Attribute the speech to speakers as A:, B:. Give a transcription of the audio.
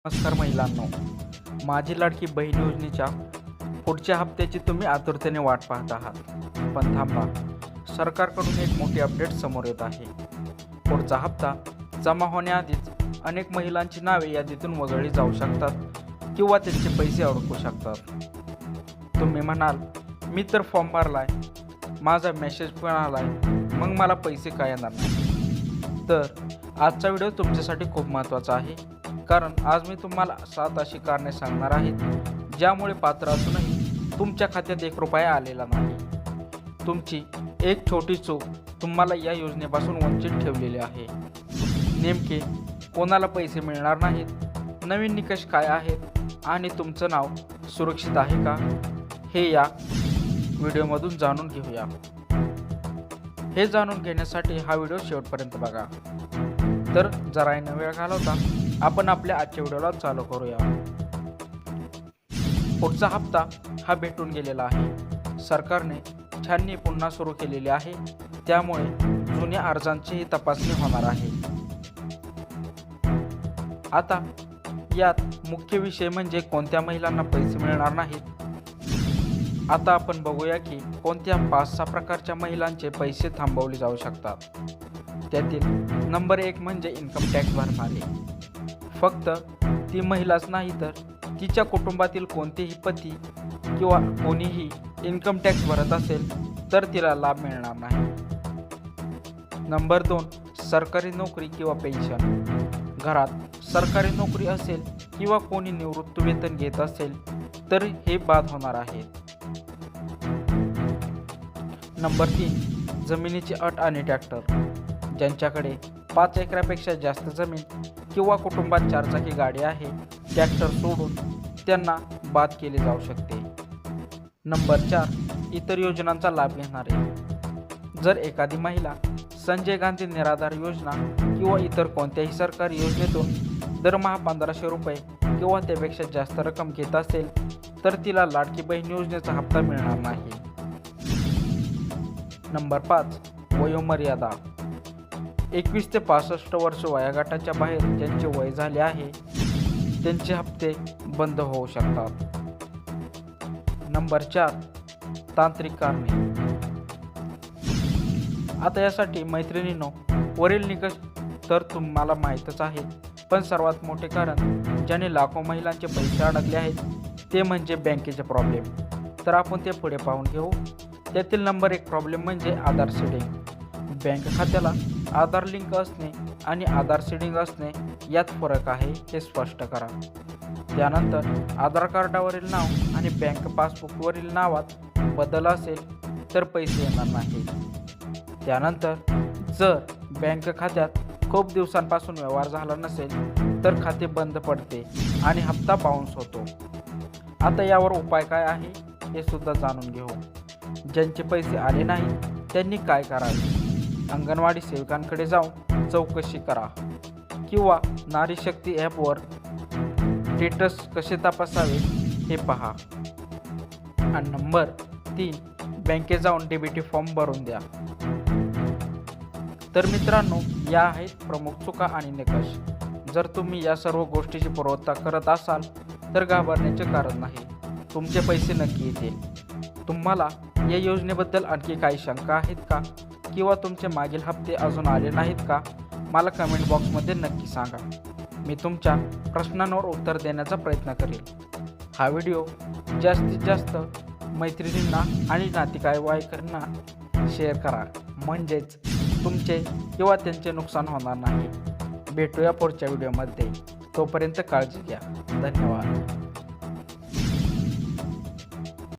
A: नमस्कार महिलांनो, माझी लाडकी बहीण योजनेच्या पुढच्या हप्त्याची तुम्ही आतुरतेने वाट पाहत आहात. पण थांबा, सरकारकडून एक मोठी अपडेट समोर येत आहे. पुढचा हप्ता जमा होण्याआधीच अनेक महिलांची नावे यादीतून वगळली जाऊ शकतात किंवा त्यांचे पैसे अडकू शकतात. तुम्ही म्हणाल, मी तर फॉर्म भरलाय, माझा मेसेज पण आलाय, मग मला पैसे काय येणार नाही? तर आजचा व्हिडिओ तुमच्यासाठी खूप महत्त्वाचा आहे, कारण आज मी तुम्हाला 7 अशी कारणे सांगणार आहे ज्यामुळे पात्र असूनही तुमच्या खात्यात 1 रुपया आलेला नाही. तुमची एक छोटी चूक तुम्हाला या योजनेपासून वंचित ठेवलेली आहे. नेमके कोणाला पैसे मिळणार नाहीत, नवीन निकष काय आहेत आणि तुमचं नाव सुरक्षित आहे का, हे या व्हिडिओमधून जाणून घेऊया. हे जाणून घेण्यासाठी हा व्हिडिओ शेवटपर्यंत बघा. तर जरा न वेळ घालवता आपण आपल्या आजच्या व्हिडिओला चालू करूया. पुढचा हप्ता हा भेटून गेलेला आहे. सरकारने छाननी पुन्हा सुरू केलेली आहे, त्यामुळे जुन्या अर्जांचीही तपासणी होणार आहे. आता यात मुख्य विषय म्हणजे कोणत्या महिलांना पैसे मिळणार नाहीत. आता आपण बघूया की कोणत्या 5-6 प्रकारच्या महिलांचे पैसे थांबवले जाऊ शकतात. त्यातील नंबर 1 म्हणजे इन्कम टॅक्स भरणारे. फक्त ती महिलाच नाही तर तिच्या कुटुंबातील कोणतेही पती किंवा कोणीही इन्कम टॅक्स भरत असेल तर तिला लाभ मिळणार नाही. नंबर 2 सरकारी नोकरी किंवा पेन्शन. घरात सरकारी नोकरी असेल किंवा कोणी निवृत्ती वेतन घेत असेल तर हे बाद होणार आहे. नंबर 3 जमिनीची अट आणि ट्रॅक्टर. ज्यांच्याकडे 5 एकरापेक्षा जास्त जमीन किंवा कुटुंबात 4 चाकी गाडी आहे, ट्रॅक्टर सोडून त्यांना बाद केले जाऊ शकते. नंबर 4 इतर योजनांचा लाभ घेणारे. जर एखादी महिला संजय गांधी निराधार योजना किंवा इतर कोणत्याही सरकारी योजनेतून दरमहा 1500 रुपये किंवा त्यापेक्षा जास्त रक्कम घेत असेल तर तिला लाडकी बहीण योजनेचा हप्ता मिळणार नाही. नंबर 5 वयोमर्यादा. 21 ते 65 वर्ष वयोगटाच्या बाहेर ज्यांचे वय झाले आहे त्यांचे हप्ते बंद होऊ शकतात. नंबर 4 तांत्रिक कारणे. आता यासाठी मैत्रिणींनो, वरील निकष तर तुम्हाला माहीतच आहे, पण सर्वात मोठे कारण ज्याने लाखो महिलांचे पैसे अडकले आहेत ते म्हणजे बँकेचे प्रॉब्लेम. तर आपण ते पुढे पाहून घेऊ. त्यातील नंबर 1 प्रॉब्लेम म्हणजे आधार सीडिंग. बँक खात्याला आधार लिंक असणे आणि आधार सीडिंग असणे यात फरक आहे हे स्पष्ट करा. त्यानंतर आधार कार्डावरील नाव आणि बँक पासबुकवरील नावात बदल असेल तर पैसे येणार नाही. त्यानंतर जर बँक खात्यात खूप दिवसांपासून व्यवहार झाला नसेल तर खाते बंद पडते आणि हप्ता बाउन्स होतो. आता यावर उपाय काय आहे हे सुद्धा जाणून घेऊ. ज्यांचे पैसे आले नाही त्यांनी काय करावे? अंगणवाडी सेविकांकडे जाऊन चौकशी करा किंवा नारी शक्ती ॲपवर स्टेटस कसे तपासावे हे पहा. आणि नंबर 3 बँकेत जाऊन डीबीटी फॉर्म भरून द्या. तर मित्रांनो, या आहेत प्रमुख चुका आणि निकष. जर तुम्ही या सर्व गोष्टीची पूर्तता करत असाल तर घाबरण्याचे कारण नाही. तुमचे पैसे नक्की येतील. तुम्हाला या योजनेबद्दल आणखी काही शंका आहेत का, किंवा तुमचे मागील हप्ते अजून आले नाहीत का? मला कमेंट बॉक्समध्ये नक्की सांगा. मी तुमच्या प्रश्नांवर उत्तर देण्याचा प्रयत्न करेन. हा व्हिडिओ जास्तीत जास्त मैत्रिणींना आणि नातेवाईकांना शेअर करा, म्हणजेच तुमचे किंवा त्यांचे नुकसान होणार नाही. भेटूया पुढच्या व्हिडिओमध्ये. तोपर्यंत काळजी घ्या. धन्यवाद.